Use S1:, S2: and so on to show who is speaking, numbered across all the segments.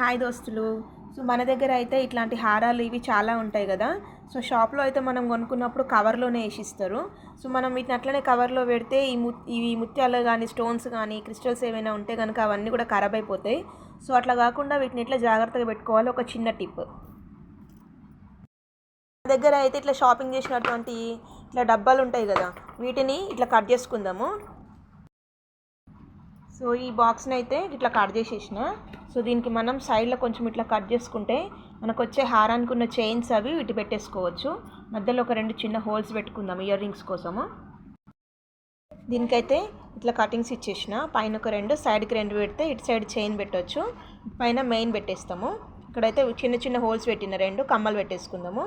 S1: Hi దోస్తులు. So మన దగ్గర అయితే ఇట్లాంటి హారాలు ఇవి చాలా ఉంటాయి కదా. సో షాప్లో అయితే మనం కొనుక్కున్నప్పుడు కవర్లోనే వేసిస్తారు. సో మనం వీటిని అట్లనే కవర్లో పెడితే ఇవి ముత్యాలు కానీ స్టోన్స్ కానీ క్రిస్టల్స్ ఏమైనా ఉంటే కనుక అవన్నీ కూడా ఖరాబ్ అయిపోతాయి. సో అట్లా కాకుండా వీటిని ఇట్లా జాగ్రత్తగా పెట్టుకోవాలి. ఒక చిన్న టిప్, మన దగ్గర అయితే ఇట్లా షాపింగ్ చేసినటువంటి ఇట్లా డబ్బాలు ఉంటాయి కదా, వీటిని ఇట్లా కట్ చేసుకుందాము. సో ఈ బాక్స్ని అయితే ఇట్లా కట్ చేసేసిన. సో దీనికి మనం సైడ్లో కొంచెం ఇట్లా కట్ చేసుకుంటే మనకు వచ్చే హారానికి ఉన్న చైన్స్ అవి ఇటు పెట్టేసుకోవచ్చు. మధ్యలో ఒక 2 చిన్న హోల్స్ పెట్టుకుందాం ఇయర్ రింగ్స్ కోసము. దీనికైతే ఇట్లా కటింగ్స్ ఇచ్చేసిన. పైన ఒక 2, సైడ్కి 2 పెడితే ఇటు సైడ్ చైన్ పెట్టవచ్చు. పైన మెయిన్ పెట్టేస్తాము. ఇక్కడైతే చిన్న చిన్న హోల్స్ పెట్టిన 2 కమ్మలు పెట్టేసుకుందాము.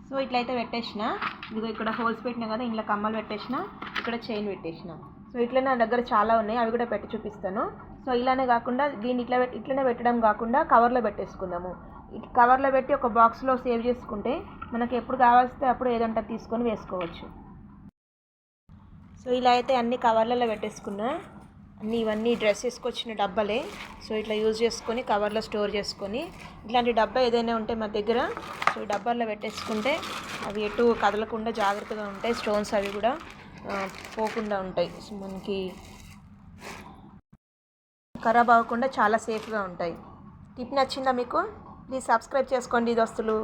S1: సో ఇట్లయితే పెట్టేసిన. ఇదిగో ఇక్కడ హోల్స్ పెట్టినా కదా, ఇంట్లో కమ్మలు పెట్టేసిన, ఇక్కడ చైన్ పెట్టేసిన. సో ఇట్లా నా దగ్గర చాలా ఉన్నాయి, అవి కూడా పెట్టి చూపిస్తాను. సో ఇలానే కాకుండా దీన్ని ఇట్లనే పెట్టడం కాకుండా కవర్లో పెట్టేసుకుందాము. కవర్లో పెట్టి ఒక బాక్స్లో సేవ్ చేసుకుంటే మనకి ఎప్పుడు కావాల్సితే అప్పుడు ఏదంటే తీసుకొని వేసుకోవచ్చు. సో ఇలా అయితే అన్ని కవర్లలో పెట్టేసుకున్నా. ఇవన్నీ డ్రెస్ వేసుకొచ్చిన డబ్బాలే. సో ఇట్లా యూజ్ చేసుకొని కవర్లో స్టోర్ చేసుకొని, ఇట్లాంటి డబ్బా ఏదైనా ఉంటే మా దగ్గర, సో ఈ డబ్బాల్లో పెట్టేసుకుంటే అవి ఎటు కదలకుండా జాగ్రత్తగా ఉంటాయి. స్టోన్స్ అవి కూడా పోకుండా ఉంటాయి. సో మనకి ఖరాబ్ అవ్వకుండా చాలా సేఫ్గా ఉంటాయి. టిప్ నచ్చిందా మీకు? ప్లీజ్ సబ్స్క్రైబ్ చేసుకోండి దోస్తులు.